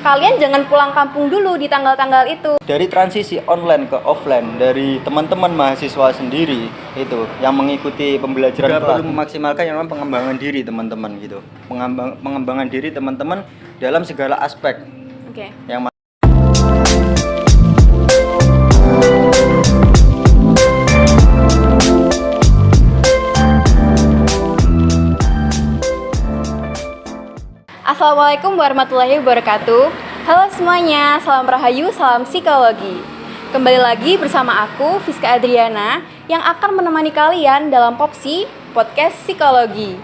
kalian jangan pulang kampung dulu di tanggal-tanggal itu. Dari transisi online ke offline dari teman-teman mahasiswa sendiri itu yang mengikuti pembelajaran juga perlu memaksimalkan yang namanya pengembangan diri teman-teman gitu. Pengembangan diri teman-teman dalam segala aspek. Oke. Yang Assalamualaikum warahmatullahi wabarakatuh. Halo semuanya, salam rahayu, salam psikologi. Kembali lagi bersama aku, Fiska Adriana, yang akan menemani kalian dalam Popsi, Podcast Psikologi.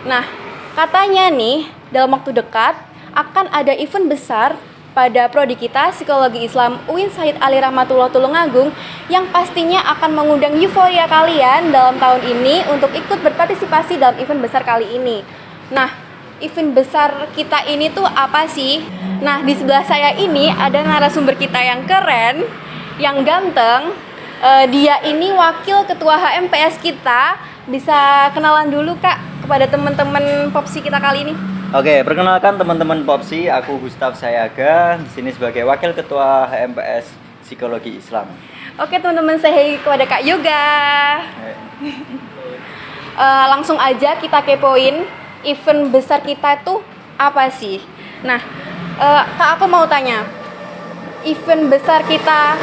Nah, katanya nih, dalam waktu dekat akan ada event besar pada prodi kita Psikologi Islam UIN Said Ali Rahmatullah Tulungagung yang pastinya akan mengundang euforia kalian dalam tahun ini untuk ikut berpartisipasi dalam event besar kali ini. Nah, event besar kita ini tuh apa sih? Nah, di sebelah saya ini ada narasumber kita yang keren, yang ganteng. Dia ini wakil ketua HMPS kita. Bisa kenalan dulu Kak kepada teman-teman Popsi kita kali ini. Oke, perkenalkan teman-teman Popsi, aku Gustaf Sayaga, di sini sebagai wakil ketua HMPS Psikologi Islam. Oke, teman-teman, saya kepada Kak Yoga. Langsung aja kita kepoin event besar kita itu apa sih? Nah, Kak, aku mau tanya, event besar kita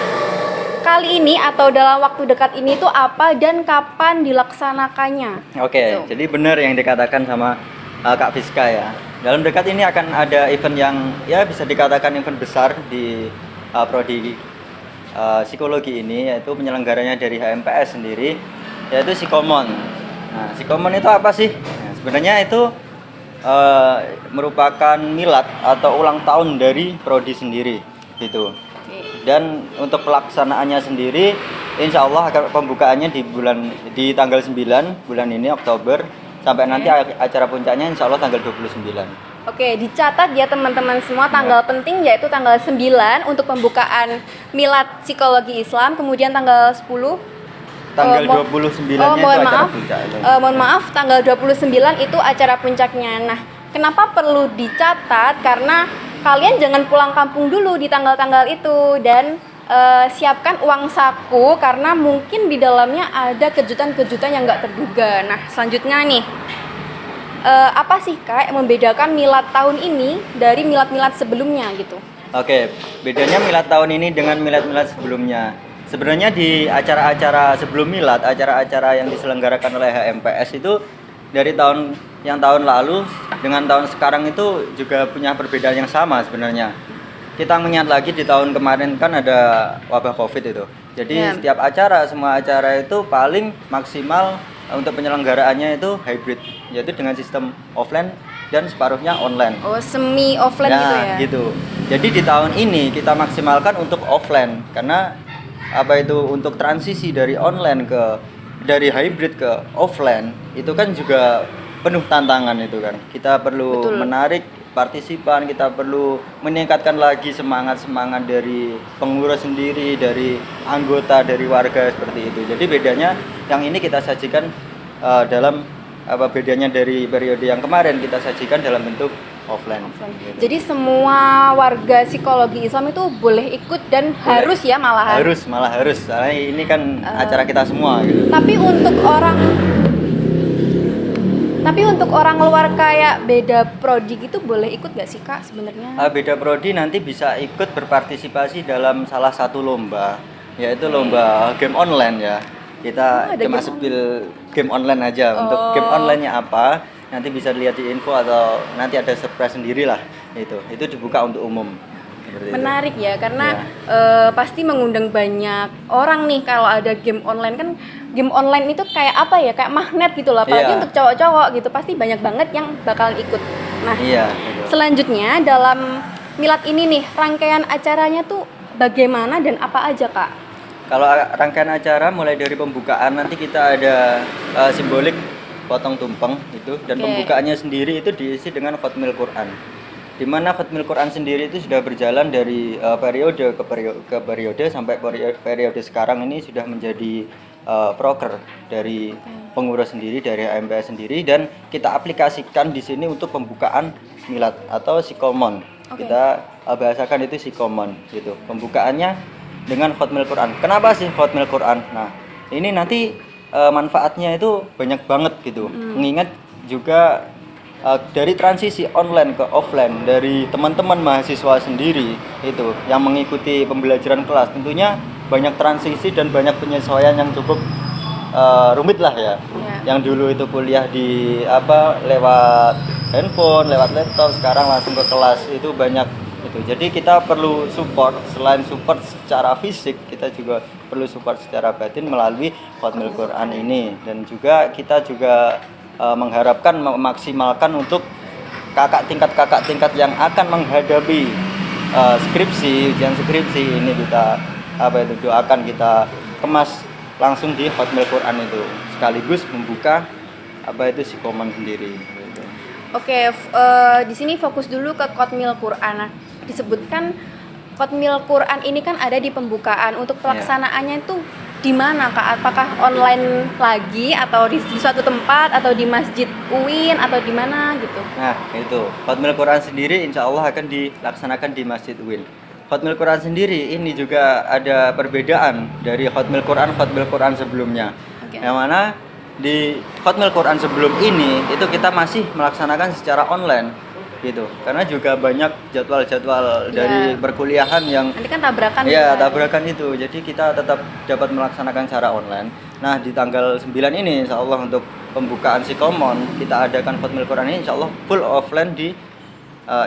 kali ini atau dalam waktu dekat ini tuh apa dan kapan dilaksanakannya? Oke, jadi benar yang dikatakan sama Kak Fiska ya. Dalam dekat ini akan ada event yang ya bisa dikatakan event besar di prodi psikologi ini, yaitu penyelenggaranya dari HMPS sendiri, yaitu Psikomon. Nah, Psikomon itu apa sih? Nah, sebenarnya itu merupakan milad atau ulang tahun dari prodi sendiri gitu. Dan untuk pelaksanaannya sendiri insya Allah akan pembukaannya di tanggal 9 bulan ini Oktober sampai nanti acara puncaknya insya Allah tanggal 29. Oke, dicatat ya teman-teman semua, tanggal penting yaitu tanggal 9 untuk pembukaan milad psikologi Islam, kemudian tanggal 10 tanggal 29-nya itu acara puncak. Mohon maaf, tanggal 29 itu acara puncaknya. Nah, kenapa perlu dicatat? Karena kalian jangan pulang kampung dulu di tanggal-tanggal itu dan siapkan uang saku karena mungkin di dalamnya ada kejutan-kejutan yang nggak terduga. Nah, selanjutnya nih, apa sih Kak yang membedakan milad tahun ini dari milad-milad sebelumnya gitu? Oke, bedanya milad tahun ini dengan milad-milad sebelumnya. Sebenarnya di acara-acara sebelum milad, acara-acara yang diselenggarakan oleh HMPS itu dari tahun lalu dengan tahun sekarang itu juga punya perbedaan yang sama sebenarnya. Kita mengingat lagi di tahun kemarin kan ada wabah Covid itu. Jadi setiap acara, semua acara itu paling maksimal untuk penyelenggaraannya itu hybrid, yaitu dengan sistem offline dan separuhnya online. Oh, semi offline gitu ya? Gitu. Jadi di tahun ini kita maksimalkan untuk offline karena untuk transisi dari online dari hybrid ke offline itu kan juga penuh tantangan itu kan. Kita perlu menarik partisipan, kita perlu meningkatkan lagi semangat dari pengurus sendiri, dari anggota, dari warga seperti itu. Jadi bedanya yang ini kita sajikan bedanya dari periode yang kemarin kita sajikan dalam bentuk offline. Gitu. Jadi semua warga psikologi Islam itu boleh ikut dan harus ya malahan. Harus. Soalnya ini kan acara kita semua gitu. Tapi untuk orang luar kayak beda prodi gitu boleh ikut gak sih Kak sebenarnya? Beda prodi nanti bisa ikut berpartisipasi dalam salah satu lomba, yaitu lomba game online ya. Kita cuma sepil game online aja. Untuk game online-nya apa? Nanti bisa dilihat di info atau nanti ada surprise sendiri lah. Itu dibuka untuk umum. Menarik ya, karena pasti mengundang banyak orang nih kalau ada game online. Kan game online itu kayak apa ya, kayak magnet gitu loh, apalagi untuk cowok-cowok gitu, pasti banyak banget yang bakalan ikut. Nah, selanjutnya dalam milad ini nih, rangkaian acaranya tuh bagaimana dan apa aja Kak? Kalau rangkaian acara mulai dari pembukaan nanti kita ada simbolik potong tumpeng itu, dan pembukaannya sendiri itu diisi dengan khatmil Quran. Di mana khatmil Quran sendiri itu sudah berjalan dari periode ke periode sampai periode sekarang ini sudah menjadi proker dari pengurus sendiri, dari HMPS sendiri, dan kita aplikasikan di sini untuk pembukaan milad atau Psikomon. Oke. Kita bahasakan itu Sikomon gitu. Pembukaannya dengan Khatmil Quran. Kenapa sih Khatmil Quran? Nah, ini nanti manfaatnya itu banyak banget gitu. Mengingat juga dari transisi online ke offline dari teman-teman mahasiswa sendiri itu yang mengikuti pembelajaran kelas, tentunya banyak transisi dan banyak penyesuaian yang cukup rumit lah ya. Yang dulu itu kuliah di lewat handphone, lewat laptop, sekarang langsung ke kelas, itu banyak itu. Jadi kita perlu support, selain support secara fisik, kita juga perlu support secara batin melalui Khatmil Quran ini. Dan juga kita juga mengharapkan memaksimalkan untuk kakak tingkat yang akan menghadapi ujian skripsi ini, kita doakan, kita kemas langsung di Khatmil Quran itu, sekaligus membuka Sikomon sendiri gitu. Oke, di sini fokus dulu ke Khatmil Quran. Nah, disebutkan Khatmil Quran ini kan ada di pembukaan. Untuk pelaksanaannya itu di mana, Kak? Apakah online lagi atau di suatu tempat atau di Masjid UIN atau di mana gitu? Nah, itu Khatmil Quran sendiri insya Allah akan dilaksanakan di Masjid UIN. Khatmil Quran sendiri ini juga ada perbedaan dari Khatmil Quran sebelumnya. Yang mana di Khatmil Quran sebelum ini itu kita masih melaksanakan secara online gitu, karena juga banyak jadwal-jadwal dari perkuliahan yang nanti kan tabrakan tabrakan itu, jadi kita tetap dapat melaksanakan secara online. Nah, di tanggal 9 ini insya Allah untuk pembukaan Sikomon kita adakan Khatmil Quran ini insya Allah full offline di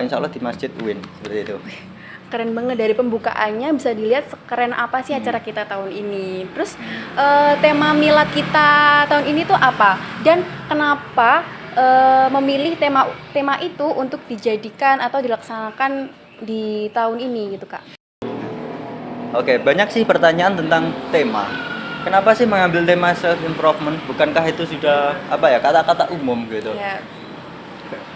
insya Allah di Masjid UIN, seperti itu. Keren banget, dari pembukaannya bisa dilihat sekeren apa sih acara kita tahun ini. Terus tema milad kita tahun ini tuh apa? Dan kenapa memilih tema itu untuk dijadikan atau dilaksanakan di tahun ini gitu, Kak? Oke, banyak sih pertanyaan tentang tema. Kenapa sih mengambil tema self improvement? Bukankah itu sudah kata-kata umum gitu? Ya.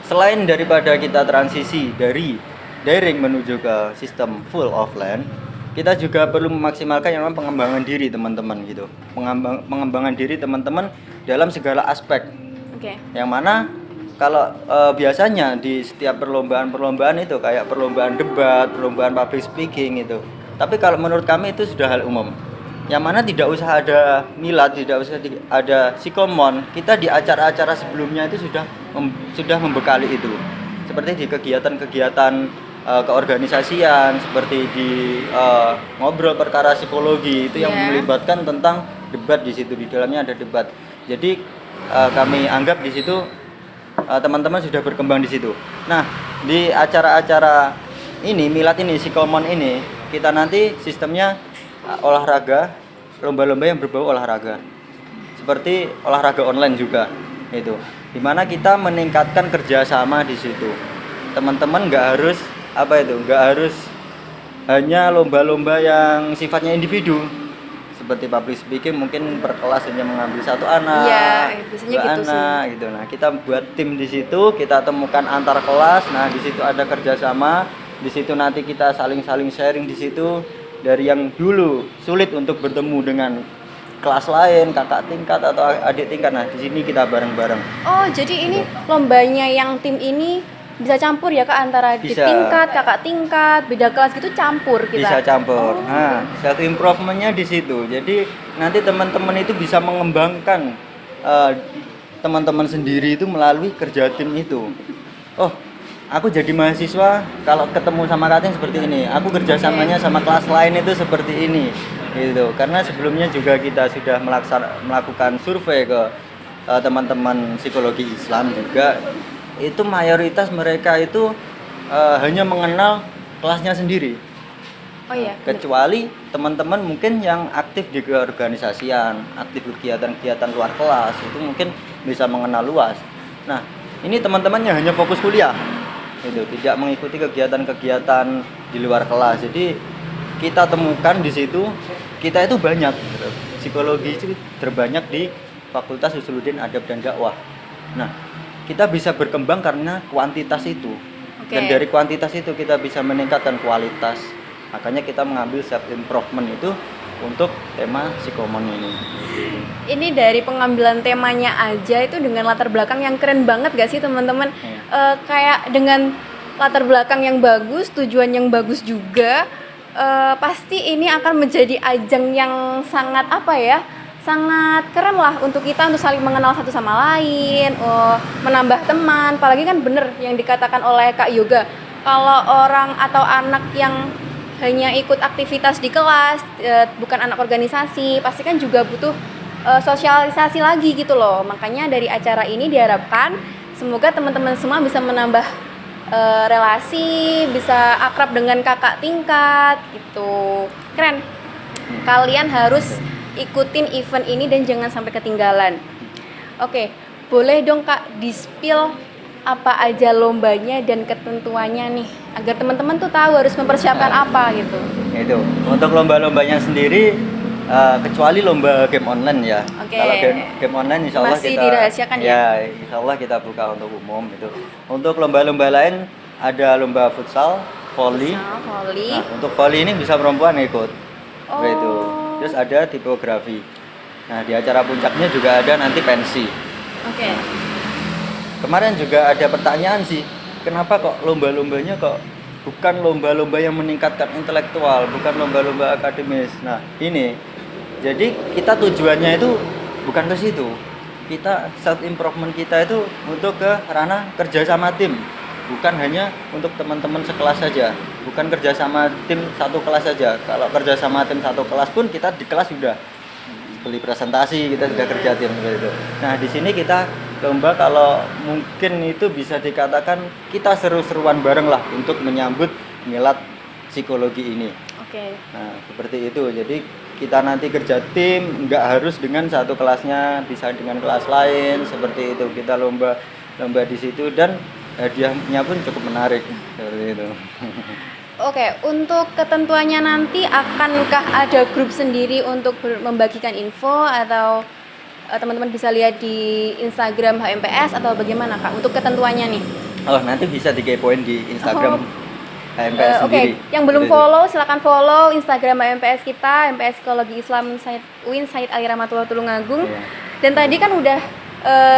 Selain daripada kita transisi dari daring menuju ke sistem full offline, kita juga perlu memaksimalkan yang namanya pengembangan diri teman-teman gitu. Pengembangan diri teman-teman dalam segala aspek. Yang mana kalau biasanya di setiap perlombaan itu kayak perlombaan debat, perlombaan public speaking itu. Tapi kalau menurut kami itu sudah hal umum. Yang mana tidak usah ada milad, tidak usah ada Sikomon. Kita di acara-acara sebelumnya itu sudah membekali itu. Seperti di kegiatan-kegiatan keorganisasian, seperti di ngobrol perkara psikologi itu yang melibatkan tentang debat, di situ di dalamnya ada debat. Jadi kami anggap di situ teman-teman sudah berkembang di situ. Nah, di acara-acara ini, milad ini, Sikomon ini, kita nanti sistemnya olahraga, lomba-lomba yang berbau olahraga. Seperti olahraga online juga itu. Dimana kita meningkatkan kerjasama di situ. Teman-teman nggak harus hanya lomba-lomba yang sifatnya individu. Seperti public speaking mungkin per kelas hanya mengambil satu anak, dua anak gitu. Nah, kita buat tim di situ, kita temukan antar kelas. Nah, di situ ada kerjasama, di situ nanti kita saling sharing di situ. Dari yang dulu sulit untuk bertemu dengan kelas lain, kakak tingkat atau adik tingkat, nah di sini kita bareng-bareng. Oh, jadi ini lombanya yang tim ini bisa campur ya, Kak, antara di tingkat, kakak tingkat, beda kelas gitu campur kita. Bisa campur. Nah, self improvementnya di situ. Jadi nanti teman-teman itu bisa mengembangkan teman-teman sendiri itu melalui kerja tim itu. Oh, aku jadi mahasiswa kalau ketemu sama kating seperti ini. Aku kerjasamanya sama kelas lain itu seperti ini, gitu. Karena sebelumnya juga kita sudah melakukan survei ke teman-teman psikologi Islam juga. Itu mayoritas mereka itu hanya mengenal kelasnya sendiri. Oh iya. Kecuali teman-teman mungkin yang aktif di keorganisasian, aktif kegiatan-kegiatan luar kelas, itu mungkin bisa mengenal luas. Nah, ini teman-temannya hanya fokus kuliah. Itu tidak mengikuti kegiatan-kegiatan di luar kelas. Jadi kita temukan di situ kita itu banyak gitu. Psikologi itu terbanyak di Fakultas Usuluddin Adab dan Dakwah. Nah, kita bisa berkembang karena kuantitas itu. Dan dari kuantitas itu kita bisa meningkatkan kualitas. Makanya kita mengambil self improvement itu untuk tema Sikomon ini. Ini dari pengambilan temanya aja itu dengan latar belakang yang keren banget gak sih teman-teman? Kayak dengan latar belakang yang bagus, tujuan yang bagus juga, pasti ini akan menjadi ajang yang sangat sangat keren lah untuk kita untuk saling mengenal satu sama lain, menambah teman. Apalagi kan bener yang dikatakan oleh Kak Yoga, kalau orang atau anak yang hanya ikut aktivitas di kelas, bukan anak organisasi, pasti kan juga butuh sosialisasi lagi gitu loh. Makanya dari acara ini diharapkan semoga teman-teman semua bisa menambah relasi, bisa akrab dengan kakak tingkat gitu. Keren. Kalian harus ikutin event ini dan jangan sampai ketinggalan. Oke, boleh dong Kak di-spill apa aja lombanya dan ketentuannya nih, agar teman-teman tuh tahu harus mempersiapkan apa gitu. Itu untuk lomba-lombanya sendiri, kecuali lomba game online ya. Oke. Kalau game online insya Allah Masih kita dirahasiakan ya? insya Allah kita buka untuk umum itu. Untuk lomba-lomba lain ada lomba futsal, volley. Volley. Nah, untuk volley ini bisa perempuan ikut. Oh. Itu. Terus ada tipografi. Nah, di acara puncaknya juga ada nanti pensi. Oke. Kemarin juga ada pertanyaan sih, kenapa kok lomba-lombanya kok bukan lomba-lomba yang meningkatkan intelektual, bukan lomba-lomba akademis. Nah, ini. Jadi kita tujuannya itu bukan ke situ. Kita self improvement kita itu untuk ke ranah kerja sama tim. Bukan hanya untuk teman-teman sekelas saja, bukan kerja sama tim satu kelas saja. Kalau kerja sama tim satu kelas pun kita di kelas sudah beli presentasi, kita sudah kerja tim seperti itu. Nah, di sini kita lomba kalau mungkin itu bisa dikatakan kita seru-seruan bareng lah untuk menyambut milad psikologi ini. Oke. Nah, seperti itu. Jadi kita nanti kerja tim, nggak harus dengan satu kelasnya, bisa dengan kelas lain, seperti itu. Kita lomba di situ dan hadiahnya pun cukup menarik seperti itu. Oke, untuk ketentuannya nanti akankah ada grup sendiri untuk membagikan info atau teman-teman bisa lihat di Instagram HMPS atau bagaimana Kak untuk ketentuannya nih? Oh, nanti bisa dikepoin di Instagram HMPS Oke, sendiri. yang belum Gitu. follow silakan follow Instagram HMPS kita, HMPS Psikologi Islam UIN Said Ali Rahmatullah Tulungagung. Iya. Dan tadi kan udah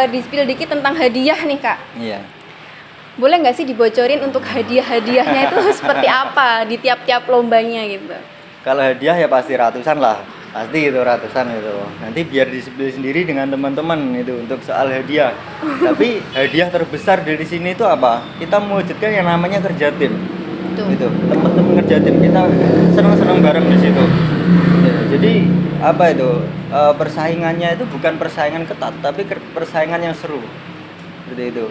di-spill dikit tentang hadiah nih Kak. Iya. Boleh nggak sih dibocorin untuk hadiah-hadiahnya itu seperti apa di tiap-tiap lombanya gitu? Kalau hadiah ya pasti ratusan lah, pasti itu ratusan itu. Nanti biar disebut sendiri dengan teman-teman itu untuk soal hadiah. Tapi hadiah terbesar dari sini itu apa? Kita mewujudkan yang namanya kerja tim. Betul. Itu teman-teman kerja tim kita senang-senang bareng di situ. Ya, jadi apa itu persaingannya itu bukan persaingan ketat, tapi persaingan yang seru. Seperti itu,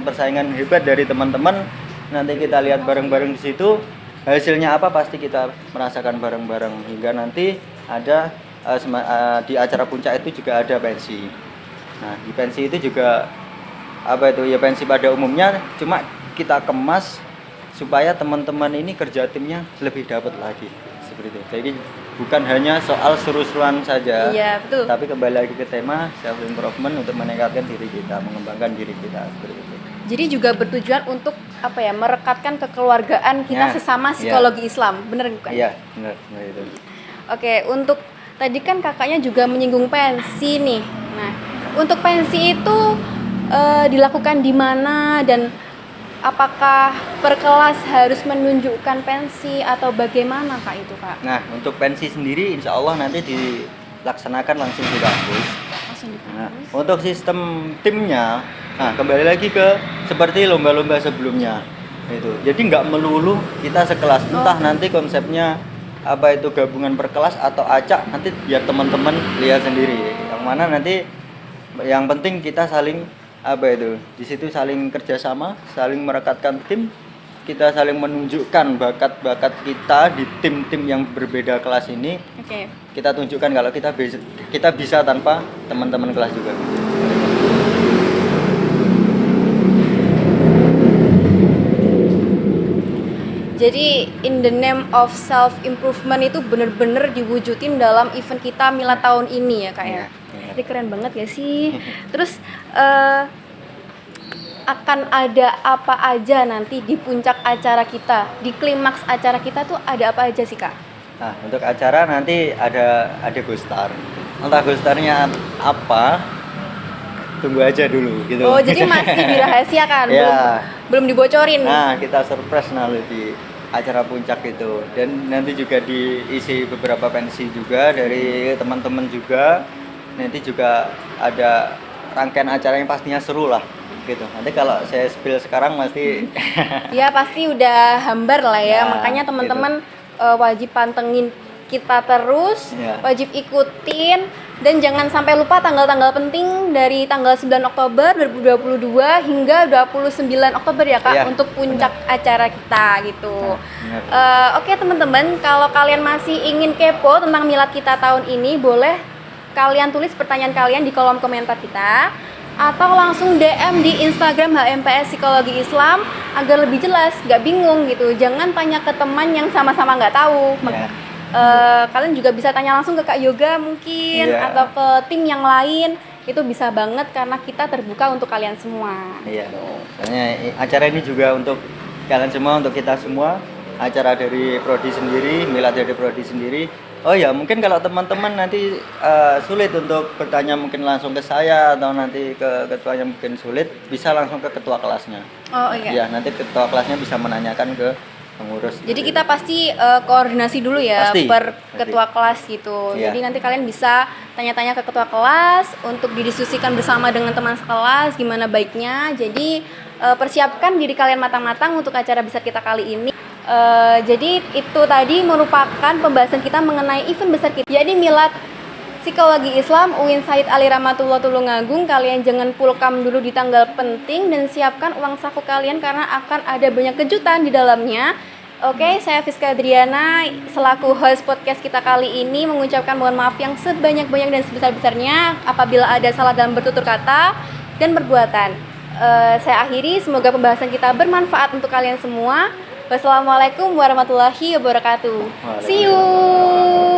persaingan hebat dari teman-teman. Nanti kita lihat bareng-bareng di situ. Hasilnya apa pasti kita merasakan bareng-bareng hingga nanti ada di acara puncak itu juga ada pensi. Nah, di pensi itu juga apa itu ya pensi pada umumnya, cuma kita kemas supaya teman-teman ini kerja timnya lebih dapat lagi seperti itu. Jadi bukan hanya soal seru-seruan saja. Iya, betul. Tapi kembali lagi ke tema self improvement untuk meningkatkan diri kita, mengembangkan diri kita seperti itu. Jadi juga bertujuan untuk merekatkan kekeluargaan kita Ya, sesama psikologi Islam, bener bukan? Iya, benar itu. Oke, untuk tadi kan kakaknya juga menyinggung pensi nih. Nah, untuk pensi itu dilakukan di mana dan apakah per kelas harus menunjukkan pensi atau bagaimana Kak itu Kak? Nah, untuk pensi sendiri insya Allah nanti dilaksanakan langsung di kampus. Langsung di Nah, kampus. untuk sistem timnya, nah kembali lagi ke seperti lomba-lomba sebelumnya itu. Jadi nggak melulu kita sekelas, entah nanti konsepnya apa itu gabungan per kelas atau acak, nanti biar teman-teman lihat sendiri. Yang mana nanti yang penting kita saling apa itu di situ saling kerjasama, saling merekatkan tim, kita saling menunjukkan bakat-bakat kita di tim-tim yang berbeda kelas ini. Oke. Kita tunjukkan kalau kita bisa tanpa teman-teman kelas juga. Jadi in the name of self improvement itu bener-bener diwujudin dalam event kita Milad tahun ini ya Kak ya. Iya. Ini keren banget ya sih. Terus akan ada apa aja nanti di puncak acara kita, di klimaks acara kita tuh ada apa aja sih Kak? Nah, untuk acara nanti ada ghost star. Entah ghost starnya apa, tunggu aja dulu gitu. Oh, jadi masih dirahasiakan, Ya. belum dibocorin. Nah, kita surprise nanti di acara puncak itu, dan nanti juga diisi beberapa pensi juga dari teman-teman juga. Nanti juga ada rangkaian acara yang pastinya seru lah gitu. Nanti kalau saya spill sekarang pasti Ya pasti udah hambar lah ya, Nah, makanya teman-teman wajib pantengin kita terus, Iya. wajib ikutin, dan jangan sampai lupa tanggal-tanggal penting dari tanggal 9 Oktober 2022 hingga 29 Oktober ya Kak, Iya, untuk puncak acara kita gitu. benar. Oke teman-teman, kalau kalian masih ingin kepo tentang milad kita tahun ini, boleh kalian tulis pertanyaan kalian di kolom komentar kita, atau langsung DM di Instagram HMPS Psikologi Islam agar lebih jelas, gak bingung gitu. Jangan tanya ke teman yang sama-sama nggak tahu. Iya. Kalian juga bisa tanya langsung ke Kak Yoga mungkin, Iya. atau ke tim yang lain. Itu bisa banget karena kita terbuka untuk kalian semua. Iya. Soalnya acara ini juga untuk kalian semua, untuk kita semua. Acara dari prodi sendiri, milad dari prodi sendiri. Oh ya, mungkin kalau teman-teman nanti sulit untuk bertanya mungkin langsung ke saya, atau nanti ke ketuanya mungkin sulit, bisa langsung ke ketua kelasnya. Oh iya. Ya, nanti ketua kelasnya bisa menanyakan ke pengurus. Jadi kita pasti koordinasi dulu ya Pasti, per pasti. ketua kelas gitu. Iya. Jadi nanti kalian bisa tanya-tanya ke ketua kelas untuk didiskusikan bersama dengan teman sekelas gimana baiknya. Jadi persiapkan diri kalian matang-matang untuk acara besar kita kali ini. Jadi itu tadi merupakan pembahasan kita mengenai event besar kita, yakni Milad Psikologi Islam UIN Said Ali Rahmatullah Tulungagung. Kalian jangan pulkam dulu di tanggal penting dan siapkan uang saku kalian karena akan ada banyak kejutan di dalamnya. Oke, saya Fiska Adriana selaku host podcast kita kali ini mengucapkan mohon maaf yang sebanyak-banyak dan sebesar-besarnya apabila ada salah dalam bertutur kata dan perbuatan. Saya akhiri, semoga pembahasan kita bermanfaat untuk kalian semua. Wassalamualaikum warahmatullahi wabarakatuh. See you.